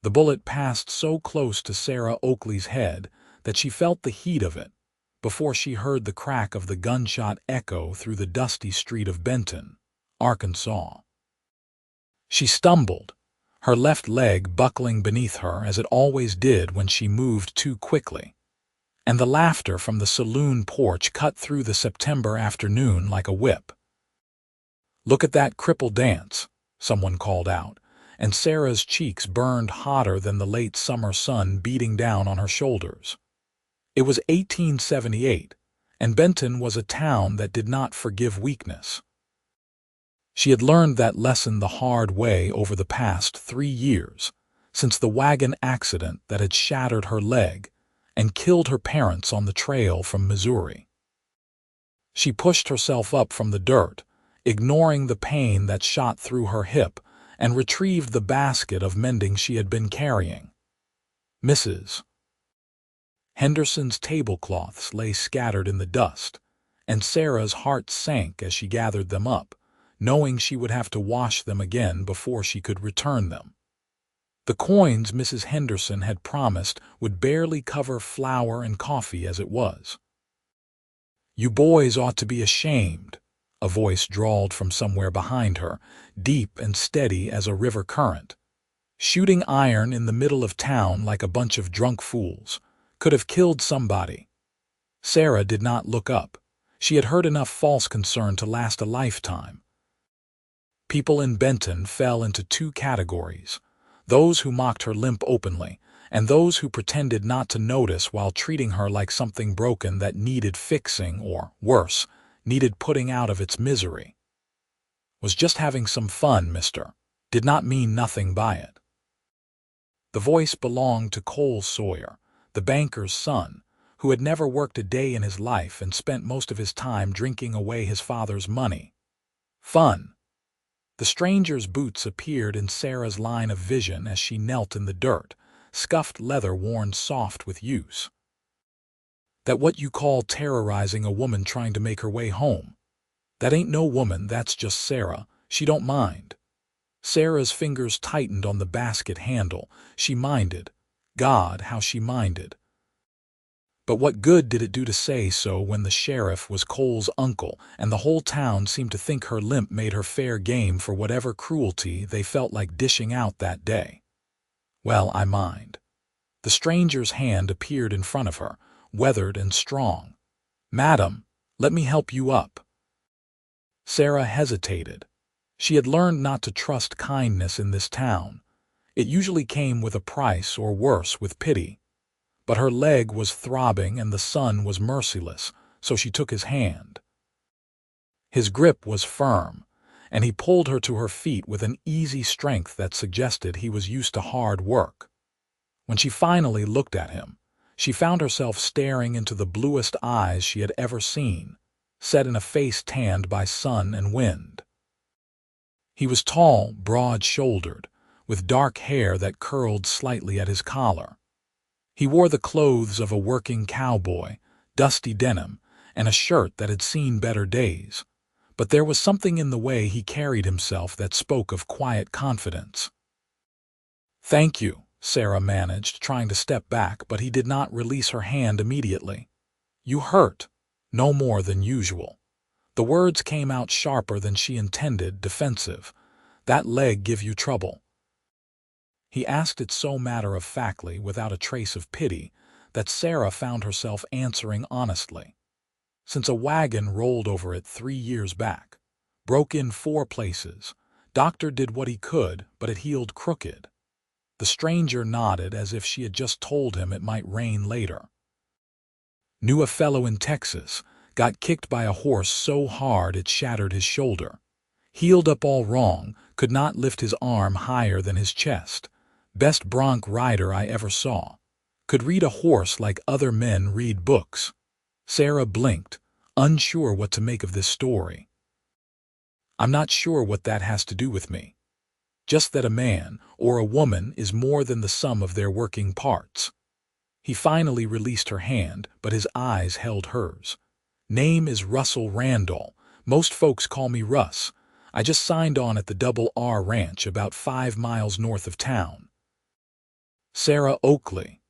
The bullet passed so close to Sarah Oakley's head that she felt the heat of it before she heard the crack of the gunshot echo through the dusty street of Benton, Arkansas. She stumbled, her left leg buckling beneath her as it always did when she moved too quickly, and the laughter from the saloon porch cut through the September afternoon like a whip. "Look at that cripple dance," someone called out, and Sarah's cheeks burned hotter than the late summer sun beating down on her shoulders. It was 1878, and Benton was a town that did not forgive weakness. She had learned that lesson the hard way over the past 3 years, since the wagon accident that had shattered her leg and killed her parents on the trail from Missouri. She pushed herself up from the dirt, ignoring the pain that shot through her hip, and retrieved the basket of mending she had been carrying. Mrs. Henderson's tablecloths lay scattered in the dust, and Sarah's heart sank as she gathered them up, knowing she would have to wash them again before she could return them. The coins Mrs. Henderson had promised would barely cover flour and coffee as it was. "You boys ought to be ashamed," a voice drawled from somewhere behind her, deep and steady as a river current. "Shooting iron in the middle of town like a bunch of drunk fools. Could have killed somebody." Sarah did not look up. She had heard enough false concern to last a lifetime. People in Benton fell into 2 categories: those who mocked her limp openly, and those who pretended not to notice while treating her like something broken that needed fixing or, worse, needed putting out of its misery. "Was just having some fun, mister. Did not mean nothing by it." The voice belonged to Cole Sawyer, the banker's son, who had never worked a day in his life and spent most of his time drinking away his father's money. Fun. The stranger's boots appeared in Sarah's line of vision as she knelt in the dirt, scuffed leather worn soft with use. "That what you call terrorizing a woman trying to make her way home? That ain't no woman, that's just Sarah. She don't mind." Sarah's fingers tightened on the basket handle. She minded. God, how she minded. But what good did it do to say so when the sheriff was Cole's uncle and the whole town seemed to think her limp made her fair game for whatever cruelty they felt like dishing out that day? "Well, I mind." The stranger's hand appeared in front of her, weathered and strong. "Madam, let me help you up." Sarah hesitated. She had learned not to trust kindness in this town. It usually came with a price, or worse, with pity. But her leg was throbbing and the sun was merciless, so she took his hand. His grip was firm, and he pulled her to her feet with an easy strength that suggested he was used to hard work. When she finally looked at him, she found herself staring into the bluest eyes she had ever seen, set in a face tanned by sun and wind. He was tall, broad-shouldered, with dark hair that curled slightly at his collar. He wore the clothes of a working cowboy, dusty denim, and a shirt that had seen better days, but there was something in the way he carried himself that spoke of quiet confidence. "Thank you," Sarah managed, trying to step back, but he did not release her hand immediately. "You hurt." "No more than usual." The words came out sharper than she intended, defensive. "That leg give you trouble?" He asked it so matter-of-factly, without a trace of pity, that Sarah found herself answering honestly. "Since a wagon rolled over it 3 years back. Broke in 4 places. Doctor did what he could, but it healed crooked." The stranger nodded as if she had just told him it might rain later. "Knew a fellow in Texas. Got kicked by a horse so hard it shattered his shoulder. Healed up all wrong, could not lift his arm higher than his chest. Best bronc rider I ever saw. Could read a horse like other men read books." Sarah blinked, unsure what to make of this story. "I'm not sure what that has to do with me. Just that a man, or a woman, is more than the sum of their working parts." He finally released her hand, but his eyes held hers. "Name is Russell Randall. Most folks call me Russ. I just signed on at the Double R Ranch about 5 miles north of town." Sarah Oakley.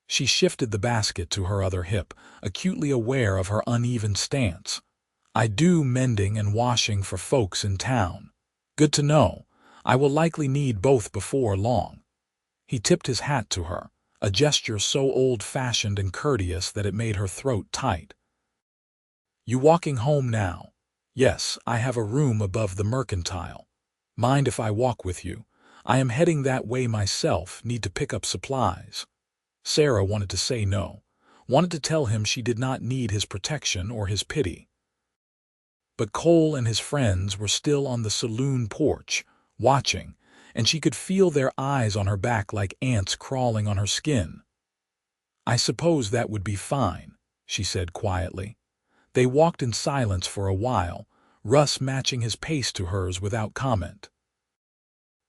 She shifted the basket to her other hip, acutely aware of her uneven stance. I do mending and washing for folks in town. Good to know. I will likely need both before long. He tipped his hat to her, a gesture so old-fashioned and courteous that it made her throat tight. You walking home now? Yes, I have a room above the mercantile. Mind if I walk with you? I am heading that way myself, need to pick up supplies. Sarah wanted to say no, wanted to tell him she did not need his protection or his pity. But Cole and his friends were still on the saloon porch, watching, and she could feel their eyes on her back like ants crawling on her skin. I suppose that would be fine, she said quietly. They walked in silence for a while, Russ matching his pace to hers without comment.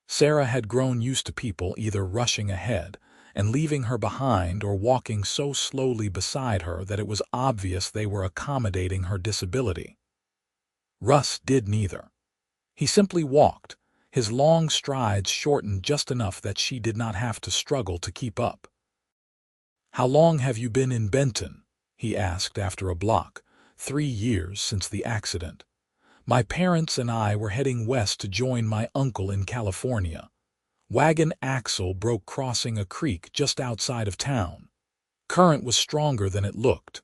Sarah had grown used to people either rushing ahead and leaving her behind or walking so slowly beside her that it was obvious they were accommodating her disability. Russ did neither. He simply walked, his long strides shortened just enough that she did not have to struggle to keep up. How long have you been in Benton? He asked after a block. 3 years since the accident. My parents and I were heading west to join my uncle in California. Wagon axle broke crossing a creek just outside of town. Current was stronger than it looked.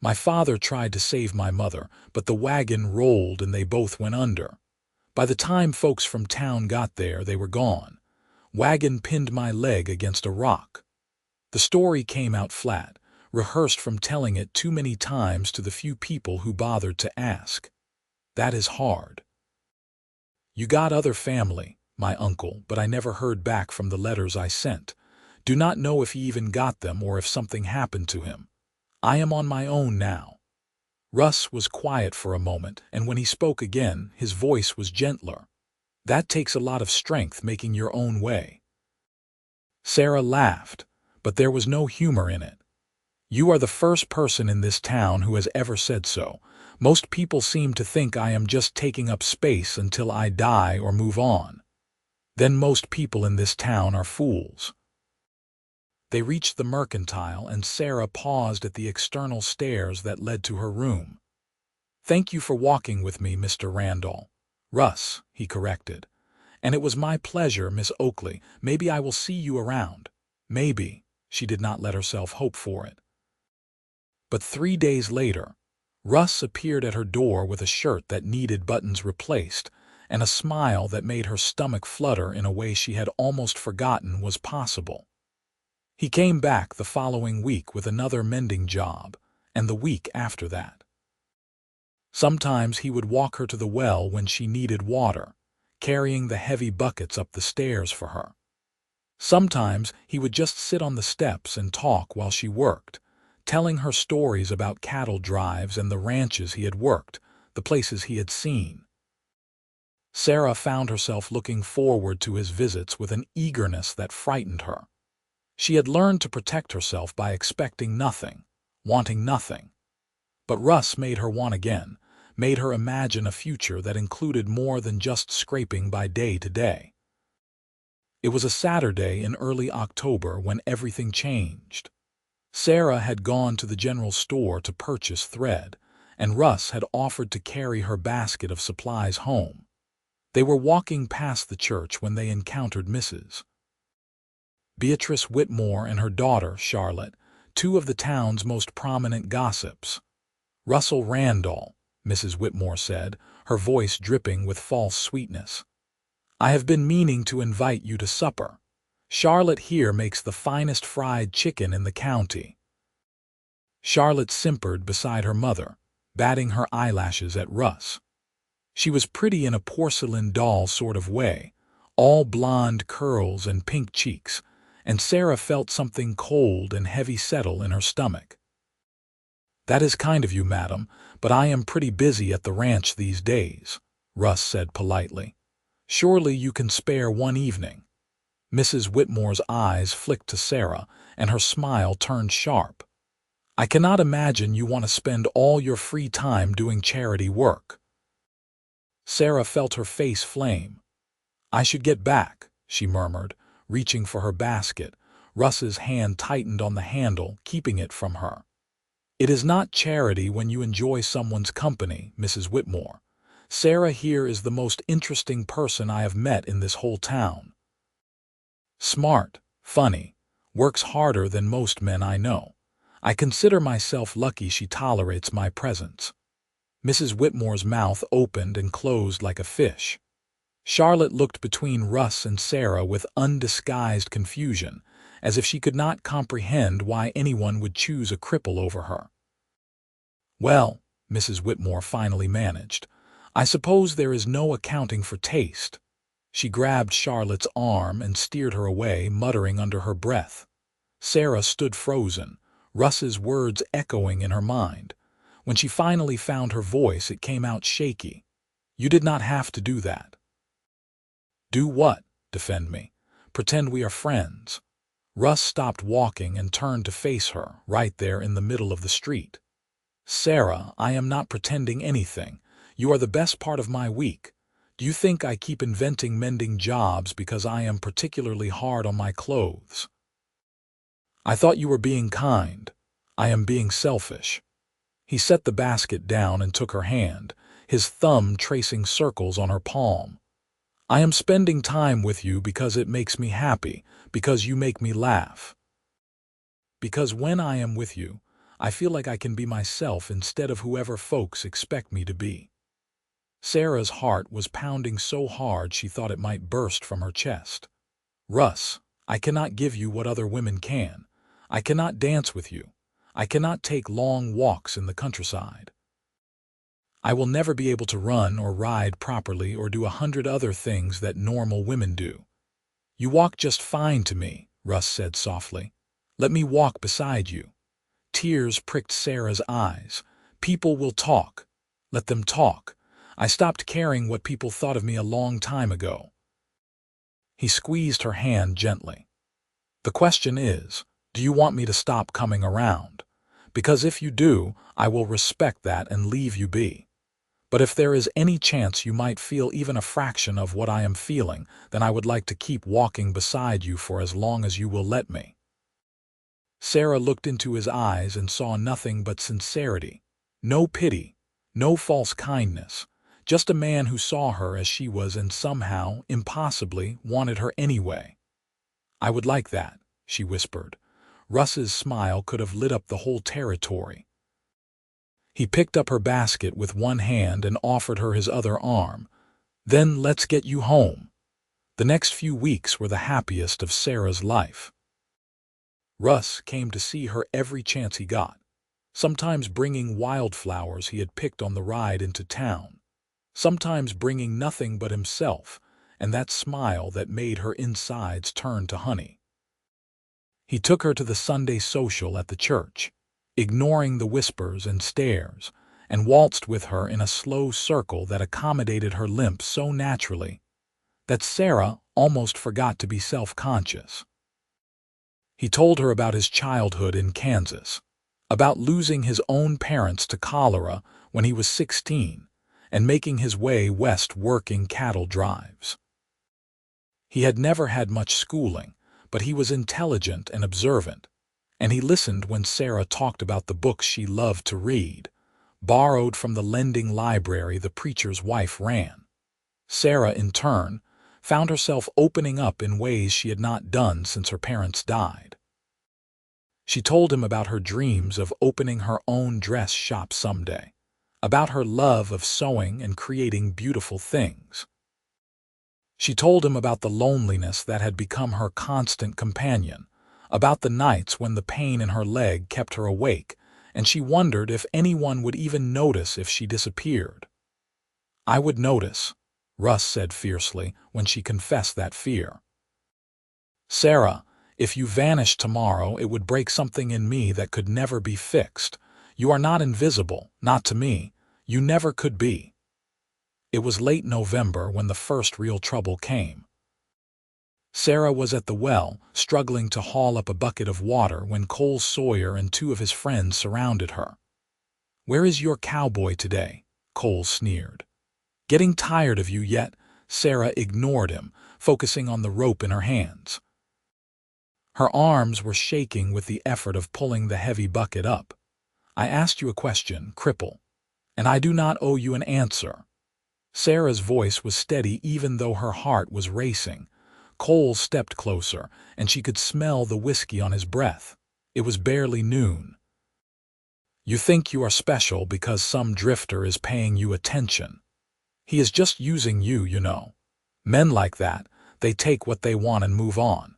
My father tried to save my mother, but the wagon rolled and they both went under. By the time folks from town got there, they were gone. Wagon pinned my leg against a rock. The story came out flat, rehearsed from telling it too many times to the few people who bothered to ask. That is hard. You got other family, my uncle, but I never heard back from the letters I sent. Do not know if he even got them or if something happened to him. I am on my own now. Russ was quiet for a moment, and when he spoke again, his voice was gentler. That takes a lot of strength, making your own way. Sarah laughed, but there was no humor in it. You are the first person in this town who has ever said so. Most people seem to think I am just taking up space until I die or move on. Then most people in this town are fools. They reached the mercantile and Sarah paused at the external stairs that led to her room. Thank you for walking with me, Mr. Randall. Russ, he corrected. And it was my pleasure, Miss Oakley. Maybe I will see you around. Maybe. She did not let herself hope for it. But 3 days later, Russ appeared at her door with a shirt that needed buttons replaced and a smile that made her stomach flutter in a way she had almost forgotten was possible. He came back the following week with another mending job, and the week after that. Sometimes he would walk her to the well when she needed water, carrying the heavy buckets up the stairs for her. Sometimes he would just sit on the steps and talk while she worked, telling her stories about cattle drives and the ranches he had worked, the places he had seen. Sarah found herself looking forward to his visits with an eagerness that frightened her. She had learned to protect herself by expecting nothing, wanting nothing. But Russ made her want again, made her imagine a future that included more than just scraping by day to day. It was a Saturday in early October when everything changed. Sarah had gone to the general store to purchase thread, and Russ had offered to carry her basket of supplies home. They were walking past the church when they encountered Mrs. Beatrice Whitmore and her daughter, Charlotte, two of the town's most prominent gossips. Russell Randall, Mrs. Whitmore said, her voice dripping with false sweetness. I have been meaning to invite you to supper. Charlotte here makes the finest fried chicken in the county. Charlotte simpered beside her mother, batting her eyelashes at Russ. She was pretty in a porcelain doll sort of way, all blonde curls and pink cheeks, and Sarah felt something cold and heavy settle in her stomach. That is kind of you, madam, but I am pretty busy at the ranch these days, Russ said politely. Surely you can spare one evening. Mrs. Whitmore's eyes flicked to Sarah, and her smile turned sharp. I cannot imagine you want to spend all your free time doing charity work. Sarah felt her face flame. I should get back, she murmured, reaching for her basket. Russ's hand tightened on the handle, keeping it from her. "It is not charity when you enjoy someone's company, Mrs. Whitmore. Sarah here is the most interesting person I have met in this whole town. Smart, funny, works harder than most men I know. I consider myself lucky she tolerates my presence." Mrs. Whitmore's mouth opened and closed like a fish. Charlotte looked between Russ and Sarah with undisguised confusion, as if she could not comprehend why anyone would choose a cripple over her. "Well," Mrs. Whitmore finally managed, "I suppose there is no accounting for taste." She grabbed Charlotte's arm and steered her away, muttering under her breath. Sarah stood frozen, Russ's words echoing in her mind. When she finally found her voice, it came out shaky. "You did not have to do that." "Do what? Defend me? Pretend we are friends?" Russ stopped walking and turned to face her, right there in the middle of the street. "Sarah, I am not pretending anything. You are the best part of my week. Do you think I keep inventing mending jobs because I am particularly hard on my clothes? I thought you were being kind. I am being selfish." He set the basket down and took her hand, his thumb tracing circles on her palm. "I am spending time with you because it makes me happy, because you make me laugh. Because when I am with you, I feel like I can be myself instead of whoever folks expect me to be." Sarah's heart was pounding so hard she thought it might burst from her chest. "Russ, I cannot give you what other women can. I cannot dance with you. I cannot take long walks in the countryside. I will never be able to run or ride properly or do 100 other things that normal women do." "You walk just fine to me," Russ said softly. "Let me walk beside you." Tears pricked Sarah's eyes. "People will talk. Let them talk. I stopped caring what people thought of me a long time ago." He squeezed her hand gently. "The question is, do you want me to stop coming around? Because if you do, I will respect that and leave you be. But if there is any chance you might feel even a fraction of what I am feeling, then I would like to keep walking beside you for as long as you will let me." Sarah looked into his eyes and saw nothing but sincerity. No pity, no false kindness, just a man who saw her as she was and somehow, impossibly, wanted her anyway. "I would like that," she whispered. Russ's smile could have lit up the whole territory. He picked up her basket with one hand and offered her his other arm. "Then let's get you home." The next few weeks were the happiest of Sarah's life. Russ came to see her every chance he got, sometimes bringing wildflowers he had picked on the ride into town, sometimes bringing nothing but himself and that smile that made her insides turn to honey. He took her to the Sunday social at the church, ignoring the whispers and stares, and waltzed with her in a slow circle that accommodated her limp so naturally that Sarah almost forgot to be self-conscious. He told her about his childhood in Kansas, about losing his own parents to cholera when he was 16 and making his way west working cattle drives. He had never had much schooling, but he was intelligent and observant, and he listened when Sarah talked about the books she loved to read, borrowed from the lending library the preacher's wife ran. Sarah, in turn, found herself opening up in ways she had not done since her parents died. She told him about her dreams of opening her own dress shop someday, about her love of sewing and creating beautiful things. She told him about the loneliness that had become her constant companion, about the nights when the pain in her leg kept her awake, and she wondered if anyone would even notice if she disappeared. "I would notice," Russ said fiercely when she confessed that fear. "Sarah, if you vanished tomorrow, it would break something in me that could never be fixed. You are not invisible, not to me. You never could be." It was late November when the first real trouble came. Sarah was at the well, struggling to haul up a bucket of water when Cole Sawyer and 2 of his friends surrounded her. "Where is your cowboy today?" Cole sneered. "Getting tired of you yet?" Sarah ignored him, focusing on the rope in her hands. Her arms were shaking with the effort of pulling the heavy bucket up. "I asked you a question, cripple, and I do not owe you an answer." Sarah's voice was steady even though her heart was racing. Cole stepped closer, and she could smell the whiskey on his breath. It was barely noon. "You think you are special because some drifter is paying you attention. He is just using you, you know. Men like that, they take what they want and move on.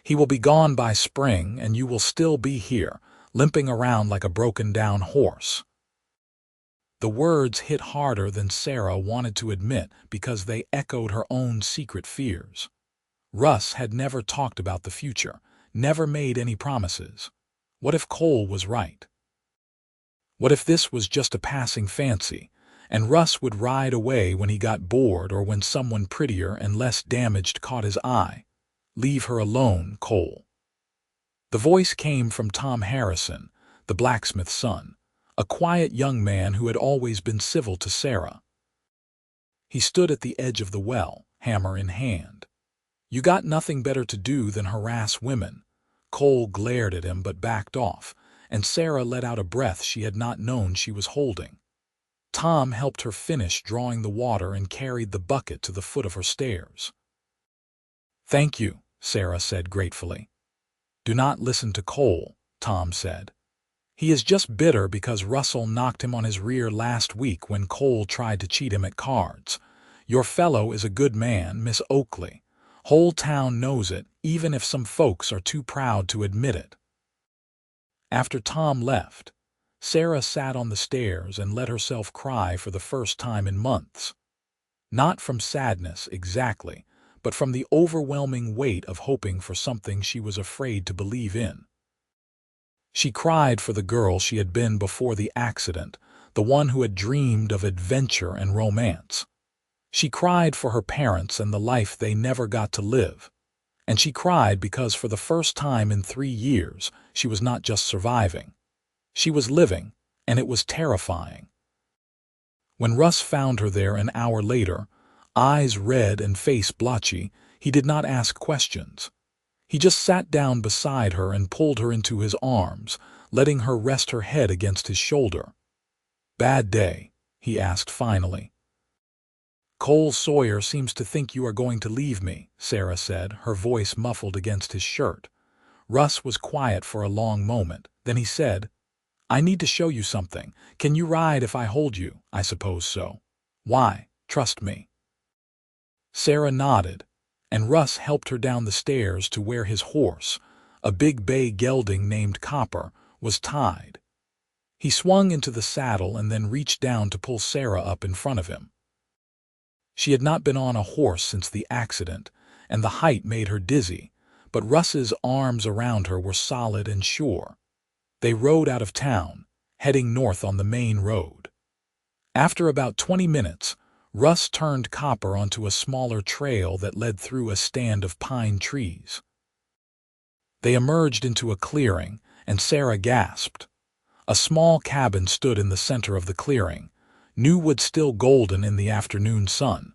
He will be gone by spring, and you will still be here, limping around like a broken-down horse." The words hit harder than Sarah wanted to admit because they echoed her own secret fears. Russ had never talked about the future, never made any promises. What if Cole was right? What if this was just a passing fancy, and Russ would ride away when he got bored or when someone prettier and less damaged caught his eye? "Leave her alone, Cole." The voice came from Tom Harrison, the blacksmith's son, a quiet young man who had always been civil to Sarah. He stood at the edge of the well, hammer in hand. "You got nothing better to do than harass women." Cole glared at him but backed off, and Sarah let out a breath she had not known she was holding. Tom helped her finish drawing the water and carried the bucket to the foot of her stairs. "Thank you," Sarah said gratefully. "Do not listen to Cole," Tom said. "He is just bitter because Russell knocked him on his rear last week when Cole tried to cheat him at cards. Your fellow is a good man, Miss Oakley. Whole town knows it, even if some folks are too proud to admit it." After Tom left, Sarah sat on the stairs and let herself cry for the first time in months. Not from sadness, exactly, but from the overwhelming weight of hoping for something she was afraid to believe in. She cried for the girl she had been before the accident, the one who had dreamed of adventure and romance. She cried for her parents and the life they never got to live. And she cried because for the first time in 3 years, she was not just surviving. She was living, and it was terrifying. When Russ found her there an hour later, eyes red and face blotchy, he did not ask questions. He just sat down beside her and pulled her into his arms, letting her rest her head against his shoulder. "Bad day?" he asked finally. "Cole Sawyer seems to think you are going to leave me," Sarah said, her voice muffled against his shirt. Russ was quiet for a long moment. Then he said, "I need to show you something. Can you ride if I hold you?" "I suppose so." "Why? Trust me." Sarah nodded, and Russ helped her down the stairs to where his horse, a big bay gelding named Copper, was tied. He swung into the saddle and then reached down to pull Sarah up in front of him. She had not been on a horse since the accident, and the height made her dizzy, but Russ's arms around her were solid and sure. They rode out of town, heading north on the main road. After about 20 minutes, Russ turned Copper onto a smaller trail that led through a stand of pine trees. They emerged into a clearing, and Sarah gasped. A small cabin stood in the center of the clearing, new wood still golden in the afternoon sun.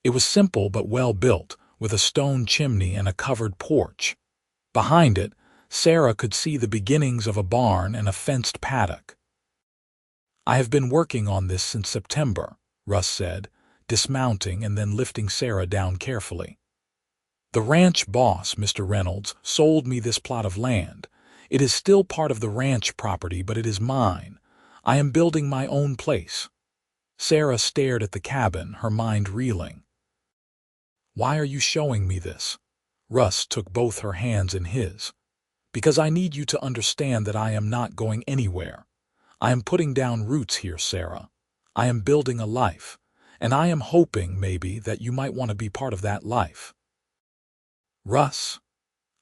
It was simple but well built, with a stone chimney and a covered porch. Behind it, Sarah could see the beginnings of a barn and a fenced paddock. "I have been working on this since September," Russ said, dismounting and then lifting Sarah down carefully. "The ranch boss, Mr. Reynolds, sold me this plot of land. It is still part of the ranch property, but it is mine. I am building my own place." Sarah stared at the cabin, her mind reeling. "Why are you showing me this?" Russ took both her hands in his. "Because I need you to understand that I am not going anywhere. I am putting down roots here, Sarah. I am building a life, and I am hoping, maybe, that you might want to be part of that life." "Russ,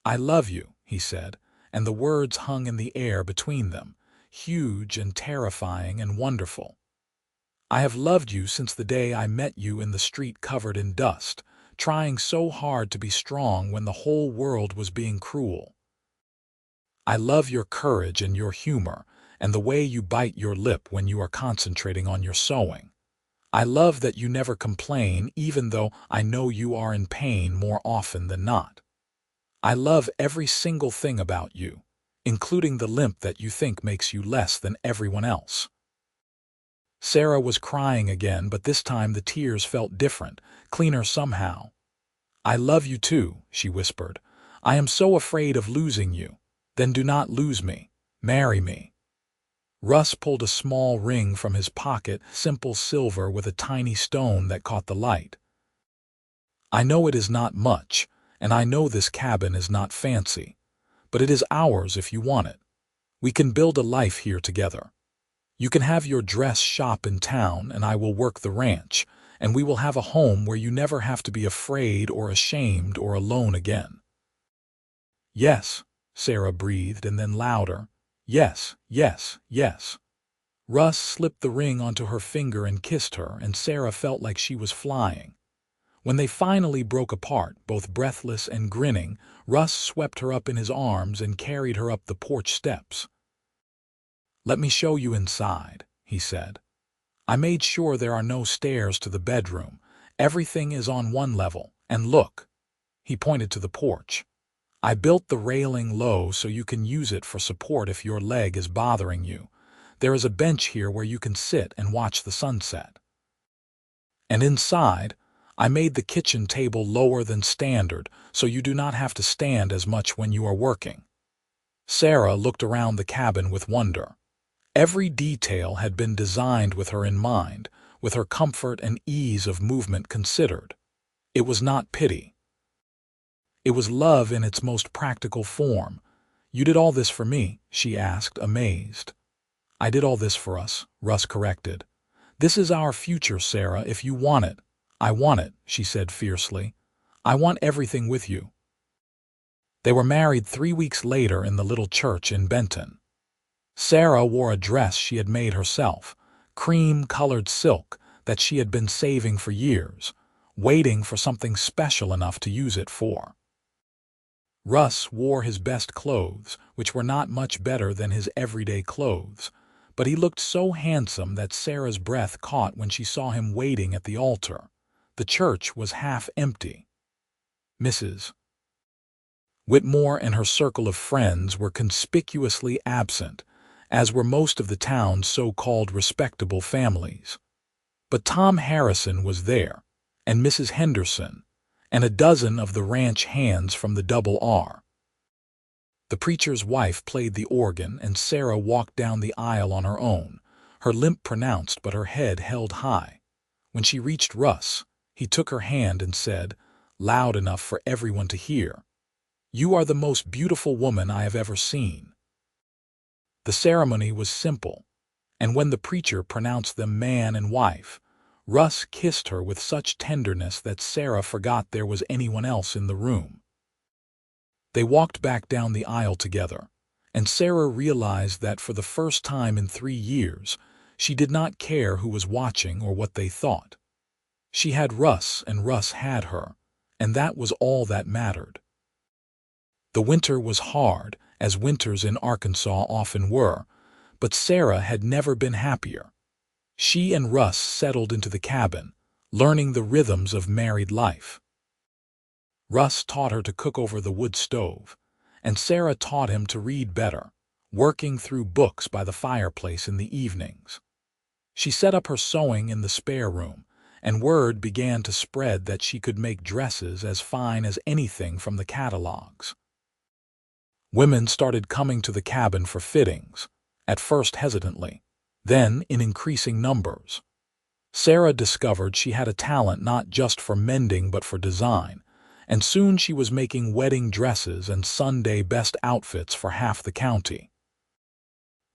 I love you," he said, and the words hung in the air between them, huge and terrifying and wonderful. "I have loved you since the day I met you in the street covered in dust, trying so hard to be strong when the whole world was being cruel. I love your courage and your humor, and the way you bite your lip when you are concentrating on your sewing. I love that you never complain, even though I know you are in pain more often than not. I love every single thing about you, including the limp that you think makes you less than everyone else." Sarah was crying again, but this time the tears felt different, cleaner somehow. "I love you too," she whispered. "I am so afraid of losing you. Then do not lose me. Marry me." Russ pulled a small ring from his pocket, simple silver with a tiny stone that caught the light. "I know it is not much, and I know this cabin is not fancy, but it is ours if you want it. We can build a life here together. You can have your dress shop in town, and I will work the ranch, and we will have a home where you never have to be afraid or ashamed or alone again." "Yes," Sarah breathed, and then louder, "Yes, yes, yes." Russ slipped the ring onto her finger and kissed her, and Sarah felt like she was flying. When they finally broke apart, both breathless and grinning, Russ swept her up in his arms and carried her up the porch steps. "Let me show you inside," he said. "I made sure there are no stairs to the bedroom. Everything is on one level, and look." He pointed to the porch. "I built the railing low so you can use it for support if your leg is bothering you. There is a bench here where you can sit and watch the sunset. And inside, I made the kitchen table lower than standard so you do not have to stand as much when you are working." Sarah looked around the cabin with wonder. Every detail had been designed with her in mind, with her comfort and ease of movement considered. It was not pity. It was love in its most practical form. "You did all this for me?" she asked, amazed. "I did all this for us," Russ corrected. "This is our future, Sarah, if you want it." "I want it," she said fiercely. "I want everything with you." They were married 3 weeks later in the little church in Benton. Sarah wore a dress she had made herself, cream-colored silk that she had been saving for years, waiting for something special enough to use it for. Russ wore his best clothes, which were not much better than his everyday clothes, but he looked so handsome that Sarah's breath caught when she saw him waiting at the altar. The church was half empty. Mrs. Whitmore and her circle of friends were conspicuously absent, as were most of the town's so-called respectable families. But Tom Harrison was there, and Mrs. Henderson, and a dozen of the ranch hands from the Double R. The preacher's wife played the organ, and Sarah walked down the aisle on her own, her limp pronounced but her head held high. When she reached Russ, he took her hand and said, loud enough for everyone to hear, "You are the most beautiful woman I have ever seen." The ceremony was simple, and when the preacher pronounced them man and wife, Russ kissed her with such tenderness that Sarah forgot there was anyone else in the room. They walked back down the aisle together, and Sarah realized that for the first time in 3 years, she did not care who was watching or what they thought. She had Russ and Russ had her, and that was all that mattered. The winter was hard, as winters in Arkansas often were, but Sarah had never been happier. She and Russ settled into the cabin, learning the rhythms of married life. Russ taught her to cook over the wood stove, and Sarah taught him to read better, working through books by the fireplace in the evenings. She set up her sewing in the spare room, and word began to spread that she could make dresses as fine as anything from the catalogs. Women started coming to the cabin for fittings, at first hesitantly, then in increasing numbers. Sarah discovered she had a talent not just for mending but for design, and soon she was making wedding dresses and Sunday best outfits for half the county.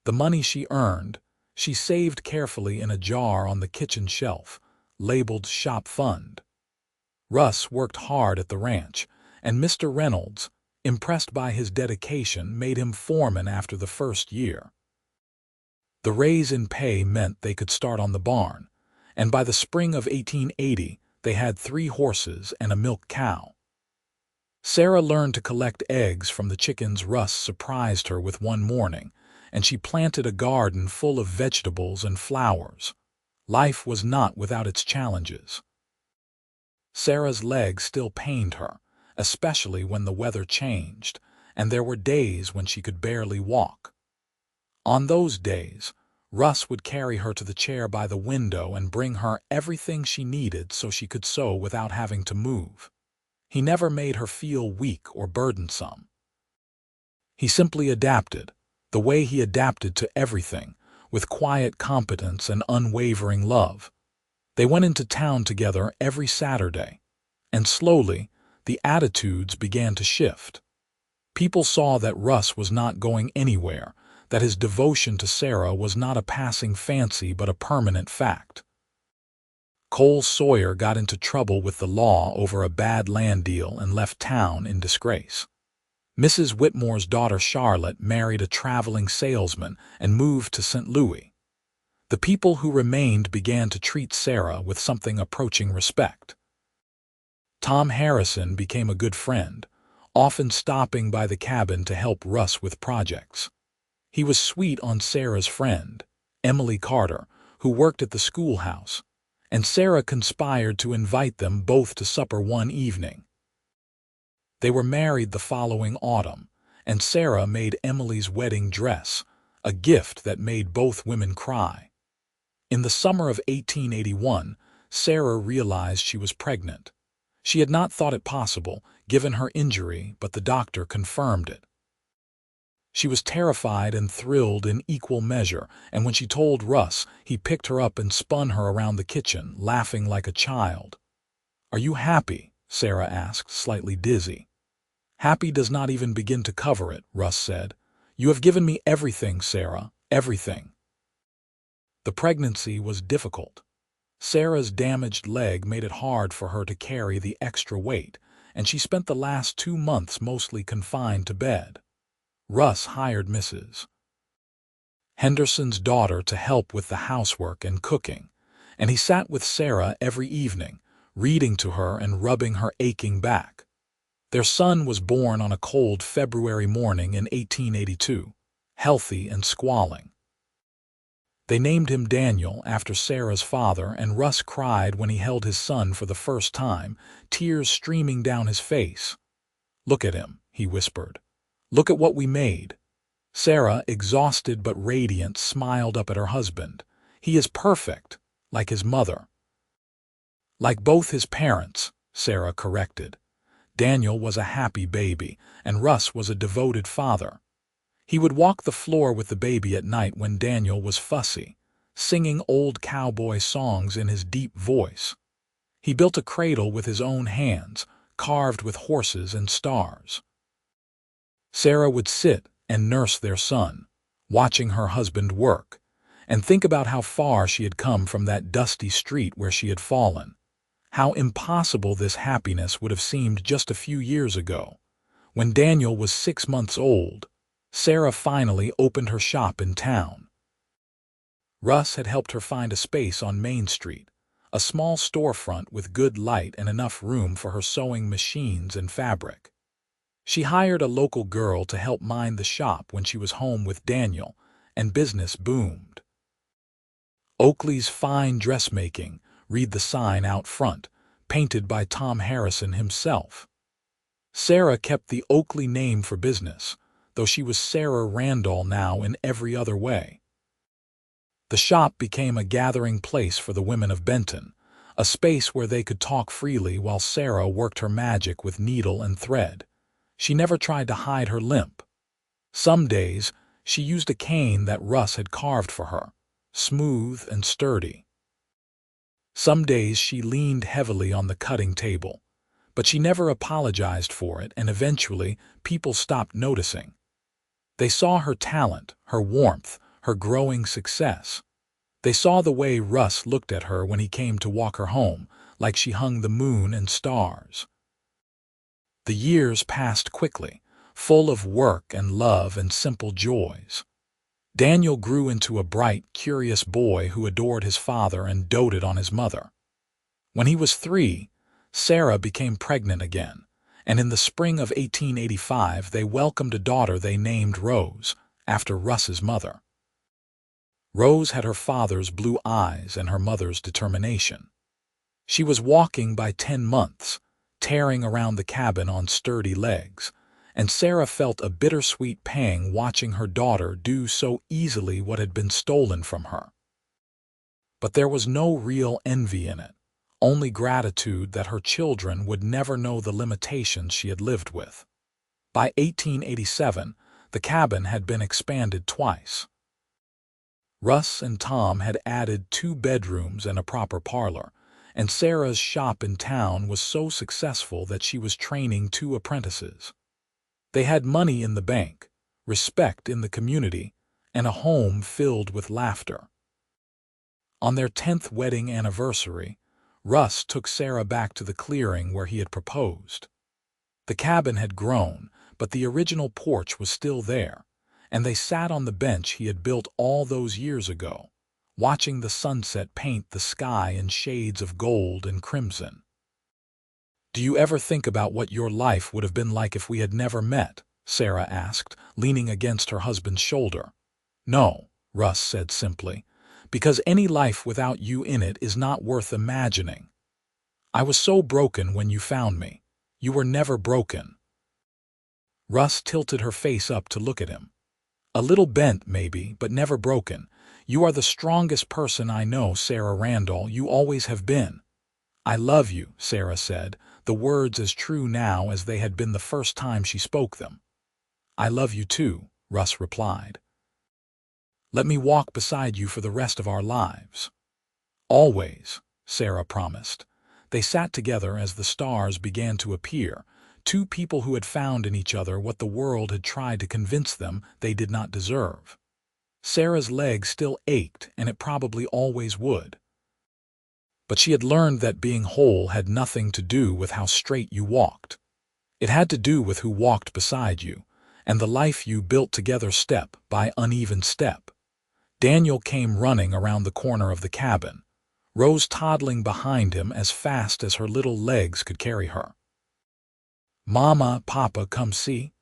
The money she earned, she saved carefully in a jar on the kitchen shelf, labeled Shop Fund. Russ worked hard at the ranch, and Mr. Reynolds, impressed by his dedication, made him foreman after the first year. The raise in pay meant they could start on the barn, and by the spring of 1880 they had 3 horses and a milk cow. Sarah learned to collect eggs from the chickens Russ surprised her with one morning, and she planted a garden full of vegetables and flowers. Life was not without its challenges. Sarah's leg still pained her, especially when the weather changed, and there were days when she could barely walk. On those days, Russ would carry her to the chair by the window and bring her everything she needed so she could sew without having to move. He never made her feel weak or burdensome. He simply adapted, the way he adapted to everything, with quiet competence and unwavering love. They went into town together every Saturday, and slowly, the attitudes began to shift. People saw that Russ was not going anywhere, that his devotion to Sarah was not a passing fancy but a permanent fact. Cole Sawyer got into trouble with the law over a bad land deal and left town in disgrace. Mrs. Whitmore's daughter Charlotte married a traveling salesman and moved to St. Louis. The people who remained began to treat Sarah with something approaching respect. Tom Harrison became a good friend, often stopping by the cabin to help Russ with projects. He was sweet on Sarah's friend, Emily Carter, who worked at the schoolhouse, and Sarah conspired to invite them both to supper one evening. They were married the following autumn, and Sarah made Emily's wedding dress, a gift that made both women cry. In the summer of 1881, Sarah realized she was pregnant. She had not thought it possible, given her injury, but the doctor confirmed it. She was terrified and thrilled in equal measure, and when she told Russ, he picked her up and spun her around the kitchen, laughing like a child. "Are you happy?" Sarah asked, slightly dizzy. "Happy does not even begin to cover it," Russ said. "You have given me everything, Sarah, everything." The pregnancy was difficult. Sarah's damaged leg made it hard for her to carry the extra weight, and she spent the last 2 months mostly confined to bed. Russ hired Mrs. Henderson's daughter to help with the housework and cooking, and he sat with Sarah every evening, reading to her and rubbing her aching back. Their son was born on a cold February morning in 1882, healthy and squalling. They named him Daniel after Sarah's father, and Russ cried when he held his son for the first time, tears streaming down his face. "Look at him," he whispered. "Look at what we made." Sarah, exhausted but radiant, smiled up at her husband. "He is perfect, like his mother." "Like both his parents," Sarah corrected. Daniel was a happy baby, and Russ was a devoted father. He would walk the floor with the baby at night when Daniel was fussy, singing old cowboy songs in his deep voice. He built a cradle with his own hands, carved with horses and stars. Sarah would sit and nurse their son, watching her husband work, and think about how far she had come from that dusty street where she had fallen. How impossible this happiness would have seemed just a few years ago. When Daniel was 6 months old, Sarah finally opened her shop in town. Russ had helped her find a space on Main Street, a small storefront with good light and enough room for her sewing machines and fabric. She hired a local girl to help mind the shop when she was home with Daniel, and business boomed. "Oakley's Fine Dressmaking," read the sign out front, painted by Tom Harrison himself. Sarah kept the Oakley name for business, though she was Sarah Randall now in every other way. The shop became a gathering place for the women of Benton, a space where they could talk freely while Sarah worked her magic with needle and thread. She never tried to hide her limp. Some days, she used a cane that Russ had carved for her, smooth and sturdy. Some days she leaned heavily on the cutting table, but she never apologized for it, and eventually people stopped noticing. They saw her talent, her warmth, her growing success. They saw the way Russ looked at her when he came to walk her home, like she hung the moon and stars. The years passed quickly, full of work and love and simple joys. Daniel grew into a bright, curious boy who adored his father and doted on his mother. When he was 3, Sarah became pregnant again, and in the spring of 1885 they welcomed a daughter they named Rose, after Russ's mother. Rose had her father's blue eyes and her mother's determination. She was walking by 10 months, tearing around the cabin on sturdy legs, and Sarah felt a bittersweet pang watching her daughter do so easily what had been stolen from her. But there was no real envy in it, only gratitude that her children would never know the limitations she had lived with. By 1887, the cabin had been expanded twice. Russ and Tom had added 2 bedrooms and a proper parlor, and Sarah's shop in town was so successful that she was training 2 apprentices. They had money in the bank, respect in the community, and a home filled with laughter. On their 10th wedding anniversary, Russ took Sarah back to the clearing where he had proposed. The cabin had grown, but the original porch was still there, and they sat on the bench he had built all those years ago, watching the sunset paint the sky in shades of gold and crimson. "Do you ever think about what your life would have been like if we had never met?" Sarah asked, leaning against her husband's shoulder. "No," Russ said simply, "because any life without you in it is not worth imagining. I was so broken when you found me. You were never broken." Russ tilted her face up to look at him. "A little bent, maybe, but never broken. You are the strongest person I know, Sarah Randall. You always have been." "I love you," Sarah said, the words as true now as they had been the first time she spoke them. "I love you too," Russ replied. "Let me walk beside you for the rest of our lives." "Always," Sarah promised. They sat together as the stars began to appear, 2 people who had found in each other what the world had tried to convince them they did not deserve. Sarah's leg still ached, and it probably always would. But she had learned that being whole had nothing to do with how straight you walked. It had to do with who walked beside you, and the life you built together step by uneven step. Daniel came running around the corner of the cabin, Rose toddling behind him as fast as her little legs could carry her. "Mama, Papa, come see.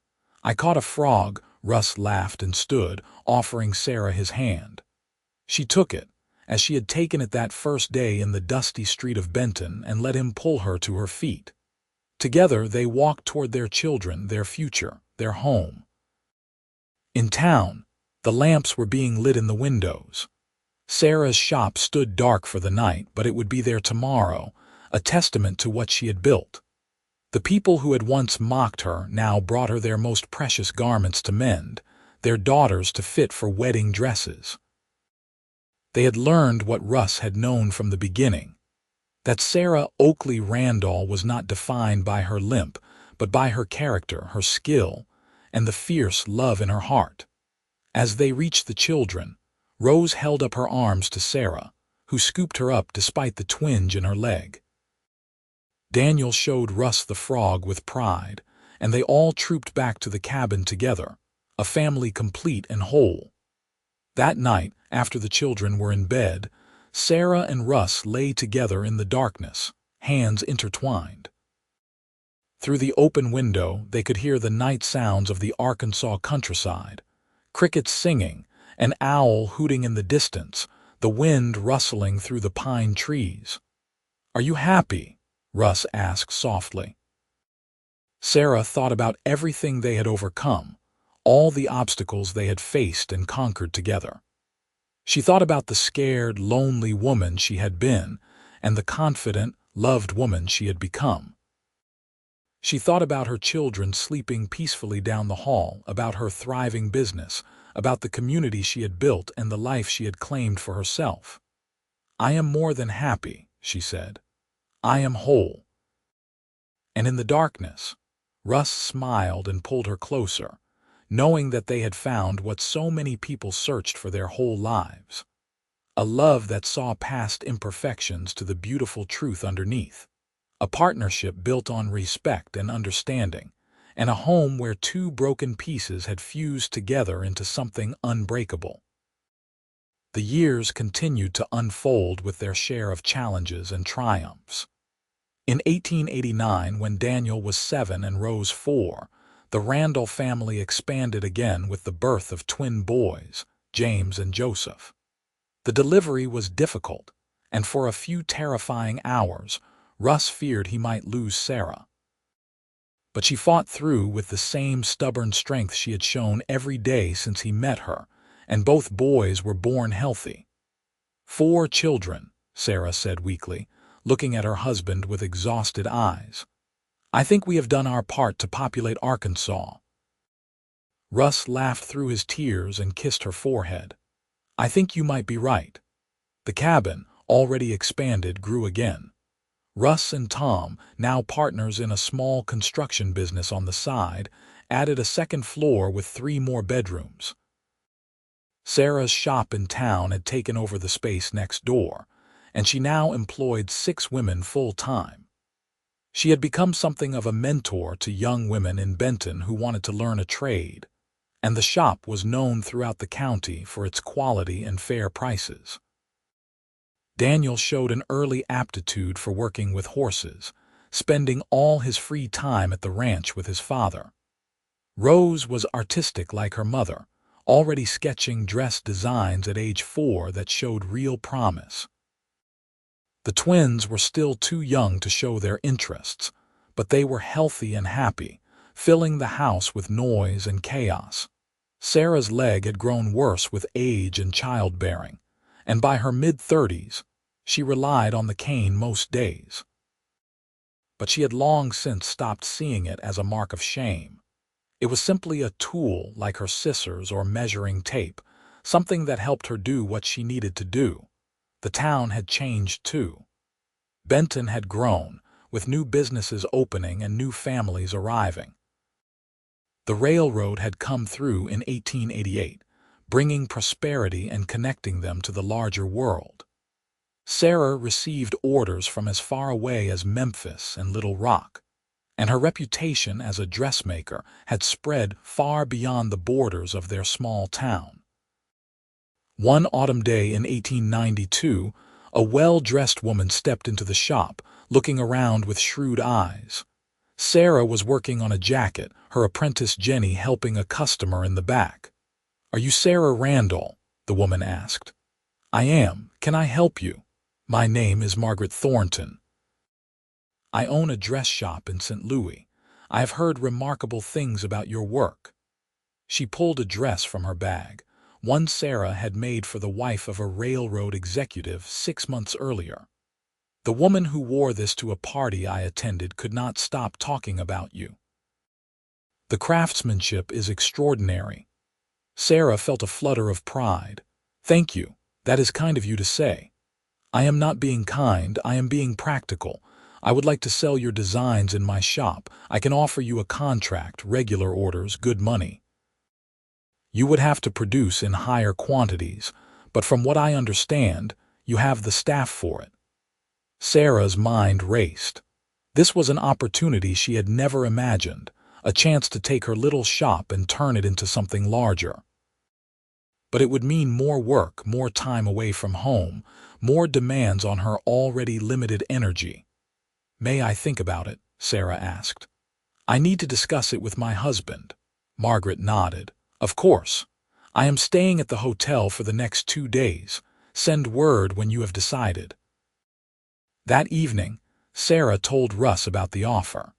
I caught a frog," Russ laughed and stood, offering Sarah his hand. She took it, as she had taken it that first day in the dusty street of Benton, and let him pull her to her feet. Together they walked toward their children, their future, their home. In town, the lamps were being lit in the windows. Sarah's shop stood dark for the night, but it would be there tomorrow, a testament to what she had built. The people who had once mocked her now brought her their most precious garments to mend, their daughters to fit for wedding dresses. They had learned what Russ had known from the beginning, that Sarah Oakley Randall was not defined by her limp, but by her character, her skill, and the fierce love in her heart. As they reached the children, Rose held up her arms to Sarah, who scooped her up despite the twinge in her leg. Daniel showed Russ the frog with pride, and they all trooped back to the cabin together, a family complete and whole. That night, after the children were in bed, Sarah and Russ lay together in the darkness, hands intertwined. Through the open window, they could hear the night sounds of the Arkansas countryside, crickets singing, an owl hooting in the distance, the wind rustling through the pine trees. "Are you happy?" Russ asked softly. Sarah thought about everything they had overcome, all the obstacles they had faced and conquered together. She thought about the scared, lonely woman she had been, and the confident, loved woman she had become. She thought about her children sleeping peacefully down the hall, about her thriving business, about the community she had built and the life she had claimed for herself. "I am more than happy," she said. "I am whole." And in the darkness, Russ smiled and pulled her closer, knowing that they had found what so many people searched for their whole lives. A love that saw past imperfections to the beautiful truth underneath. A partnership built on respect and understanding, and a home where 2 broken pieces had fused together into something unbreakable. The years continued to unfold with their share of challenges and triumphs. In 1889, when Daniel was 7 and Rose 4, the Randall family expanded again with the birth of twin boys, James and Joseph. The delivery was difficult, and for a few terrifying hours, Russ feared he might lose Sarah. But she fought through with the same stubborn strength she had shown every day since he met her, and both boys were born healthy. 4 children, Sarah said weakly, looking at her husband with exhausted eyes. I think we have done our part to populate Arkansas. Russ laughed through his tears and kissed her forehead. I think you might be right. The cabin, already expanded, grew again. Russ and Tom, now partners in a small construction business on the side, added a second floor with 3 more bedrooms. Sarah's shop in town had taken over the space next door, and she now employed 6 women full-time. She had become something of a mentor to young women in Benton who wanted to learn a trade, and the shop was known throughout the county for its quality and fair prices. Daniel showed an early aptitude for working with horses, spending all his free time at the ranch with his father. Rose was artistic like her mother, already sketching dress designs at age 4 that showed real promise. The twins were still too young to show their interests, but they were healthy and happy, filling the house with noise and chaos. Sarah's leg had grown worse with age and childbearing, and by her mid-30s, she relied on the cane most days. But she had long since stopped seeing it as a mark of shame. It was simply a tool like her scissors or measuring tape, something that helped her do what she needed to do. The town had changed too. Benton had grown, with new businesses opening and new families arriving. The railroad had come through in 1888, bringing prosperity and connecting them to the larger world. Sarah received orders from as far away as Memphis and Little Rock, and her reputation as a dressmaker had spread far beyond the borders of their small town. One autumn day in 1892, a well-dressed woman stepped into the shop, looking around with shrewd eyes. Sarah was working on a jacket, her apprentice Jenny helping a customer in the back. Are you Sarah Randall? The woman asked. I am. Can I help you? My name is Margaret Thornton. I own a dress shop in St. Louis. I have heard remarkable things about your work. She pulled a dress from her bag, one Sarah had made for the wife of a railroad executive 6 months earlier. The woman who wore this to a party I attended could not stop talking about you. The craftsmanship is extraordinary. Sarah felt a flutter of pride. Thank you. That is kind of you to say. I am not being kind, I am being practical. I would like to sell your designs in my shop. I can offer you a contract, regular orders, good money. You would have to produce in higher quantities, but from what I understand, you have the staff for it. Sarah's mind raced. This was an opportunity she had never imagined, a chance to take her little shop and turn it into something larger. But it would mean more work, more time away from home, more demands on her already limited energy. May I think about it? Sarah asked. I need to discuss it with my husband. Margaret nodded. Of course. I am staying at the hotel for the next 2 days. Send word when you have decided. That evening, Sarah told Russ about the offer.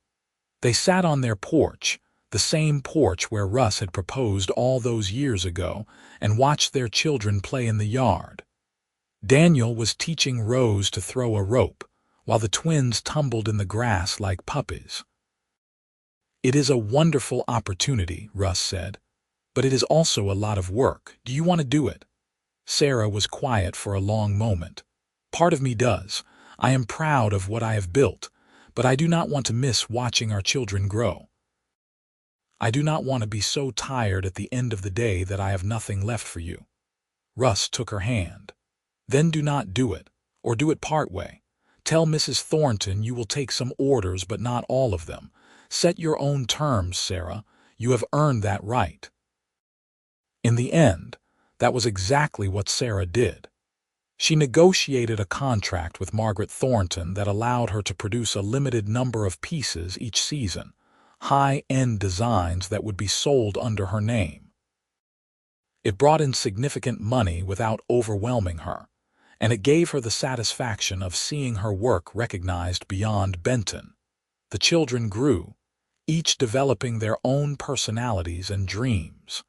They sat on their porch, the same porch where Russ had proposed all those years ago, and watched their children play in the yard. Daniel was teaching Rose to throw a rope, while the twins tumbled in the grass like puppies. It is a wonderful opportunity, Russ said, but it is also a lot of work. Do you want to do it? Sarah was quiet for a long moment. Part of me does. I am proud of what I have built, but I do not want to miss watching our children grow. I do not want to be so tired at the end of the day that I have nothing left for you. Russ took her hand. Then do not do it, or do it part way. Tell Mrs. Thornton you will take some orders but not all of them. Set your own terms, Sarah. You have earned that right. In the end, that was exactly what Sarah did. She negotiated a contract with Margaret Thornton that allowed her to produce a limited number of pieces each season, high-end designs that would be sold under her name. It brought in significant money without overwhelming her, and it gave her the satisfaction of seeing her work recognized beyond Benton. The children grew, each developing their own personalities and dreams.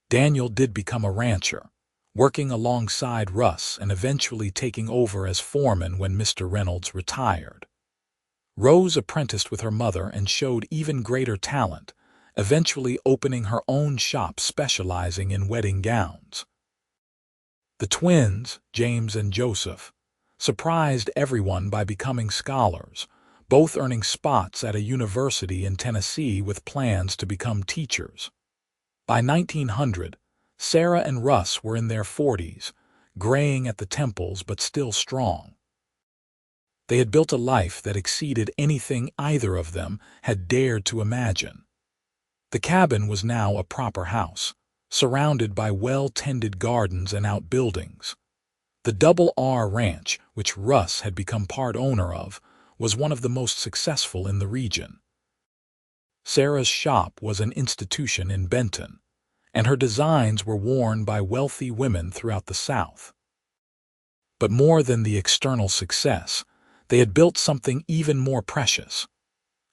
Daniel did become a rancher, working alongside Russ and eventually taking over as foreman when Mr. Reynolds retired. Rose apprenticed with her mother and showed even greater talent, eventually opening her own shop specializing in wedding gowns. The twins, James and Joseph, surprised everyone by becoming scholars, both earning spots at a university in Tennessee with plans to become teachers. By 1900, Sarah and Russ were in their 40s, graying at the temples but still strong. They had built a life that exceeded anything either of them had dared to imagine. The cabin was now a proper house, surrounded by well-tended gardens and outbuildings. The Double R Ranch, which Russ had become part owner of, was one of the most successful in the region. Sarah's shop was an institution in Benton, and her designs were worn by wealthy women throughout the South. But more than the external success, they had built something even more precious.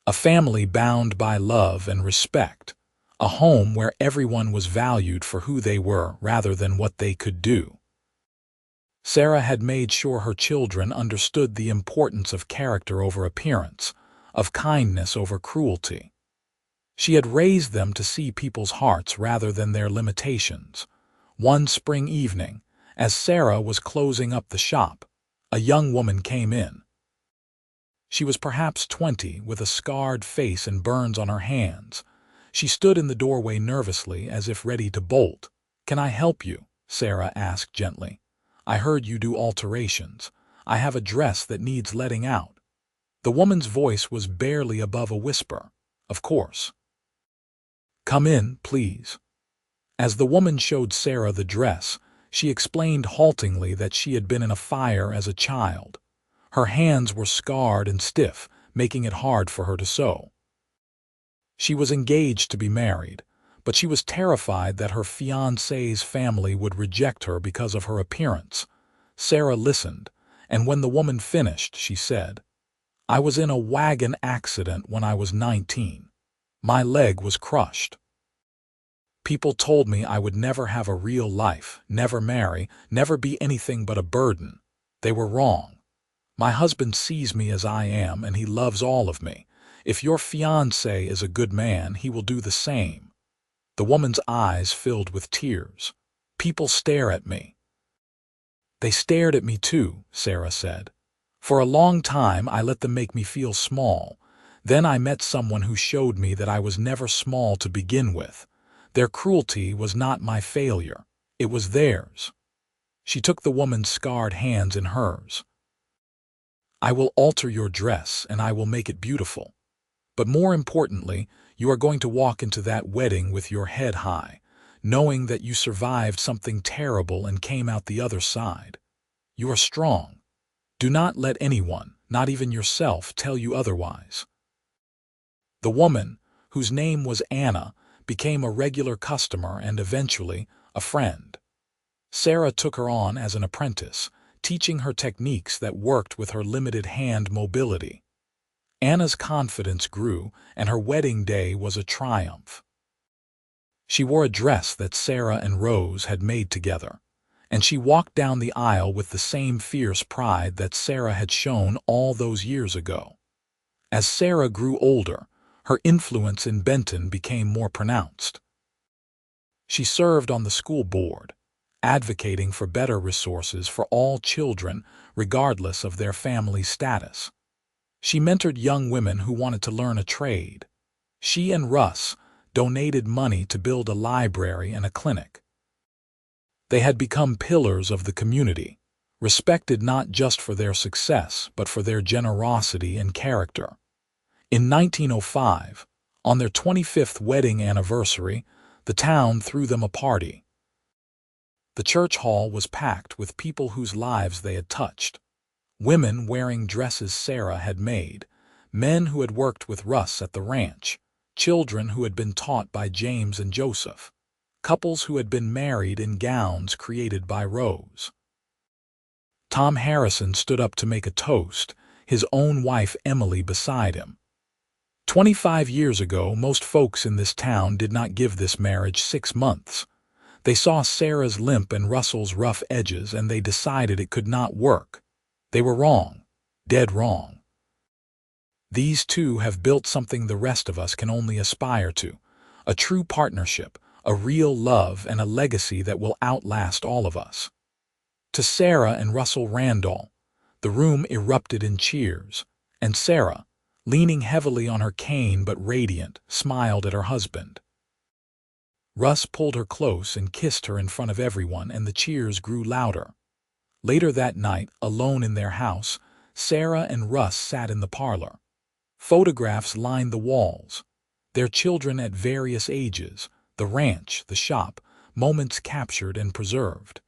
A family bound by love and respect, a home where everyone was valued for who they were rather than what they could do. Sarah had made sure her children understood the importance of character over appearance, of kindness over cruelty. She had raised them to see people's hearts rather than their limitations. One spring evening, as Sarah was closing up the shop, a young woman came in. She was perhaps 20, with a scarred face and burns on her hands. She stood in the doorway nervously, as if ready to bolt. "Can I help you?" Sarah asked gently. "I heard you do alterations. I have a dress that needs letting out." The woman's voice was barely above a whisper. "Of course. Come in, please." As the woman showed Sarah the dress, she explained haltingly that she had been in a fire as a child. Her hands were scarred and stiff, making it hard for her to sew. She was engaged to be married, but she was terrified that her fiancé's family would reject her because of her appearance. Sarah listened, and when the woman finished, she said, "I was in a wagon accident when I was 19. My leg was crushed. People told me I would never have a real life, never marry, never be anything but a burden. They were wrong. My husband sees me as I am, and he loves all of me. If your fiancé is a good man, he will do the same." The woman's eyes filled with tears. "People stare at me." "They stared at me too," Sarah said. "For a long time I let them make me feel small. Then I met someone who showed me that I was never small to begin with. Their cruelty was not my failure. It was theirs." She took the woman's scarred hands in hers. "I will alter your dress, and I will make it beautiful. But more importantly, you are going to walk into that wedding with your head high, knowing that you survived something terrible and came out the other side. You are strong. Do not let anyone, not even yourself, tell you otherwise." The woman, whose name was Anna, became a regular customer and eventually a friend. Sarah took her on as an apprentice, teaching her techniques that worked with her limited hand mobility. Anna's confidence grew, and her wedding day was a triumph. She wore a dress that Sarah and Rose had made together, and she walked down the aisle with the same fierce pride that Sarah had shown all those years ago. As Sarah grew older, her influence in Benton became more pronounced. She served on the school board, advocating for better resources for all children regardless of their family status. She mentored young women who wanted to learn a trade. She and Russ donated money to build a library and a clinic. They had become pillars of the community, respected not just for their success but for their generosity and character. In 1905, on their 25th wedding anniversary, the town threw them a party. The church hall was packed with people whose lives they had touched. Women wearing dresses Sarah had made, men who had worked with Russ at the ranch, children who had been taught by James and Joseph, couples who had been married in gowns created by Rose. Tom Harrison stood up to make a toast, his own wife Emily beside him. 25 years ago, most folks in this town did not give this marriage 6 months. They saw Sarah's limp and Russell's rough edges, and they decided it could not work. They were wrong. Dead wrong. These two have built something the rest of us can only aspire to. A true partnership, a real love, and a legacy that will outlast all of us. To Sarah and Russell Randall, the room erupted in cheers, and Sarah, leaning heavily on her cane but radiant, smiled at her husband. Russ pulled her close and kissed her in front of everyone, and the cheers grew louder. Later that night, alone in their house, Sarah and Russ sat in the parlor. Photographs lined the walls. Their children at various ages, the ranch, the shop, moments captured and preserved.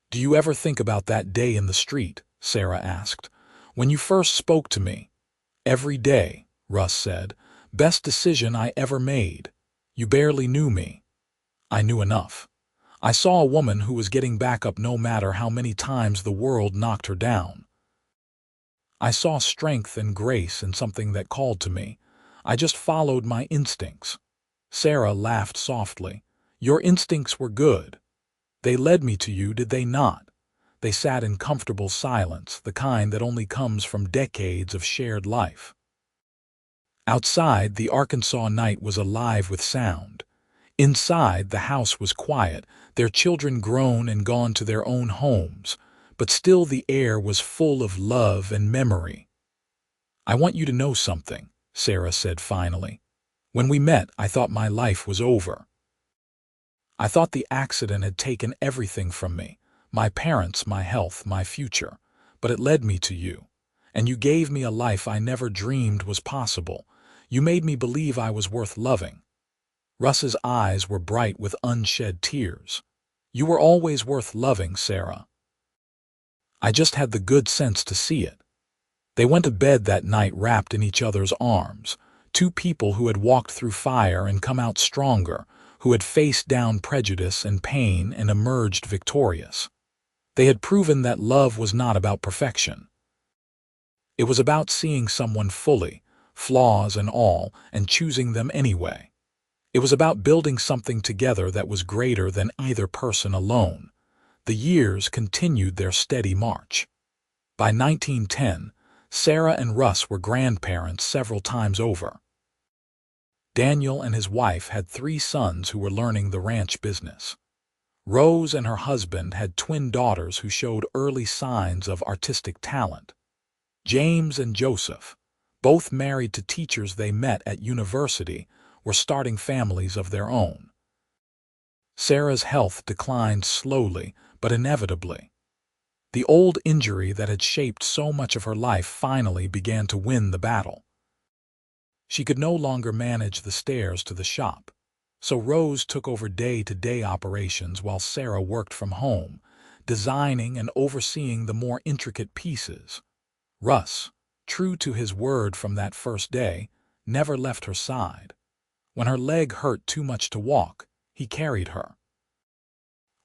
"Do you ever think about that day in the street?" Sarah asked. "When you first spoke to me?" "Every day," Russ said. "Best decision I ever made. You barely knew me." "I knew enough. I saw a woman who was getting back up no matter how many times the world knocked her down. I saw strength and grace in something that called to me. I just followed my instincts." Sarah laughed softly. "Your instincts were good. They led me to you, did they not?" They sat in comfortable silence, the kind that only comes from decades of shared life. Outside, the Arkansas night was alive with sound. Inside, the house was quiet, their children grown and gone to their own homes, but still the air was full of love and memory. "I want you to know something," Sarah said finally. "When we met, I thought my life was over. I thought the accident had taken everything from me, my parents, my health, my future. But it led me to you, and you gave me a life I never dreamed was possible. You made me believe I was worth loving." Russ's eyes were bright with unshed tears. "You were always worth loving, Sarah. I just had the good sense to see it." They went to bed that night wrapped in each other's arms, two people who had walked through fire and come out stronger, who had faced down prejudice and pain and emerged victorious. They had proven that love was not about perfection. It was about seeing someone fully, flaws and all, and choosing them anyway. It was about building something together that was greater than either person alone. The years continued their steady march. By 1910, Sarah and Russ were grandparents several times over. Daniel and his wife had 3 sons who were learning the ranch business. Rose and her husband had twin daughters who showed early signs of artistic talent. James and Joseph, both married to teachers they met at university, were starting families of their own. Sarah's health declined slowly but inevitably. The old injury that had shaped so much of her life finally began to win the battle. She could no longer manage the stairs to the shop, so Rose took over day-to-day operations while Sarah worked from home, designing and overseeing the more intricate pieces. Russ, true to his word from that first day, never left her side. When her leg hurt too much to walk, he carried her.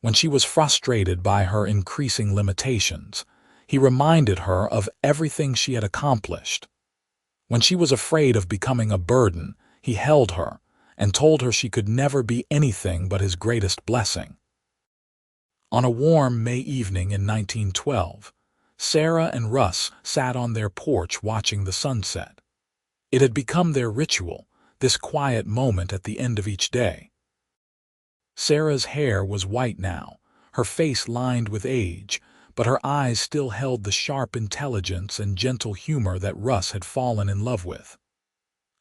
When she was frustrated by her increasing limitations, he reminded her of everything she had accomplished. When she was afraid of becoming a burden, he held her and told her she could never be anything but his greatest blessing. On a warm May evening in 1912, Sarah and Russ sat on their porch watching the sunset. It had become their ritual, this quiet moment at the end of each day. Sarah's hair was white now, her face lined with age, but her eyes still held the sharp intelligence and gentle humor that Russ had fallen in love with.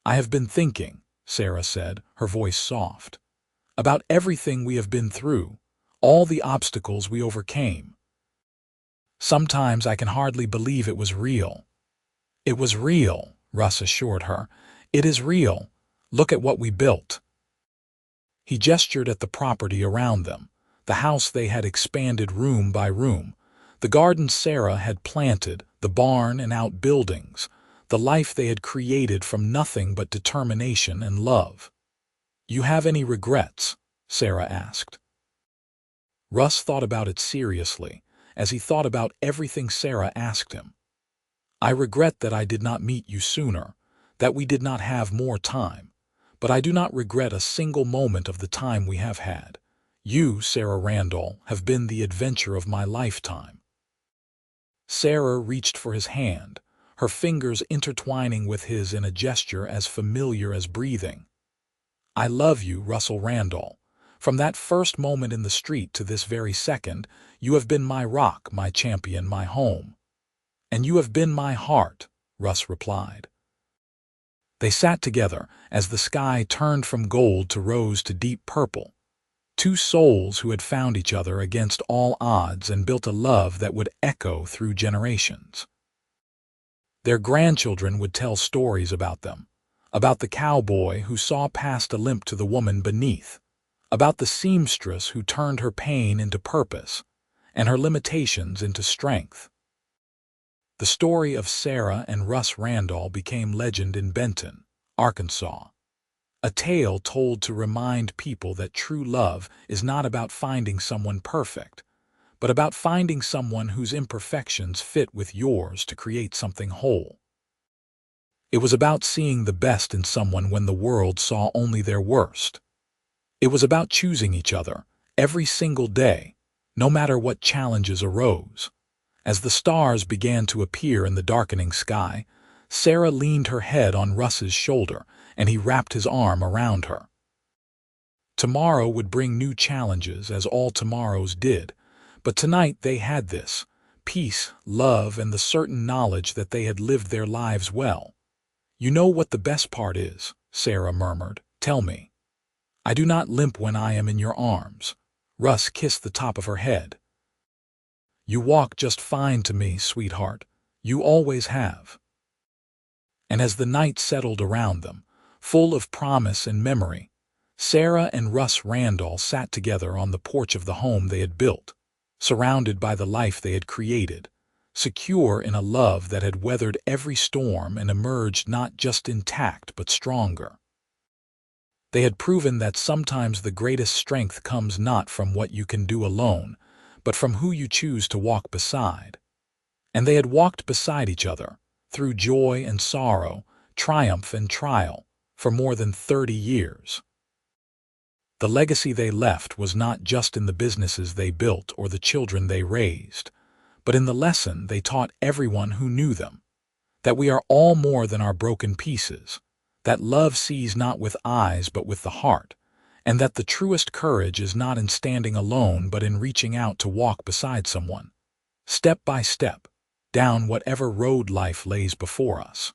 "I have been thinking," Sarah said, her voice soft, "about everything we have been through, all the obstacles we overcame. Sometimes I can hardly believe it was real." "It was real," Russ assured her. "It is real. Look at what we built." He gestured at the property around them, the house they had expanded room by room, the garden Sarah had planted, the barn and outbuildings, the life they had created from nothing but determination and love. "You have any regrets?" Sarah asked. Russ thought about it seriously, as he thought about everything Sarah asked him. "I regret that I did not meet you sooner," that we did not have more time, but I do not regret a single moment of the time we have had. You, Sarah Randall, have been the adventure of my lifetime." Sarah reached for his hand, her fingers intertwining with his in a gesture as familiar as breathing. "I love you, Russell Randall. From that first moment in the street to this very second, you have been my rock, my champion, my home." "And you have been my heart," Russ replied. They sat together as the sky turned from gold to rose to deep purple. Two souls who had found each other against all odds and built a love that would echo through generations. Their grandchildren would tell stories about them, about the cowboy who saw past a limp to the woman beneath, about the seamstress who turned her pain into purpose and her limitations into strength. The story of Sarah and Russ Randall became legend in Benton, Arkansas. A tale told to remind people that true love is not about finding someone perfect, but about finding someone whose imperfections fit with yours to create something whole. It was about seeing the best in someone when the world saw only their worst. It was about choosing each other every single day, no matter what challenges arose. As the stars began to appear in the darkening sky, Sarah leaned her head on Russ's shoulder, and he wrapped his arm around her. Tomorrow would bring new challenges, as all tomorrows did, but tonight they had this: peace, love, and the certain knowledge that they had lived their lives well. "You know what the best part is," Sarah murmured. "Tell me." "I do not limp when I am in your arms." Russ kissed the top of her head. "You walk just fine to me, sweetheart. You always have." And as the night settled around them, full of promise and memory, Sarah and Russ Randall sat together on the porch of the home they had built, surrounded by the life they had created, secure in a love that had weathered every storm and emerged not just intact but stronger. They had proven that sometimes the greatest strength comes not from what you can do alone, but from who you choose to walk beside. And they had walked beside each other, through joy and sorrow, triumph and trial, for more than 30 years. The legacy they left was not just in the businesses they built or the children they raised, but in the lesson they taught everyone who knew them: that we are all more than our broken pieces, that love sees not with eyes but with the heart, and that the truest courage is not in standing alone but in reaching out to walk beside someone, step by step, down whatever road life lays before us.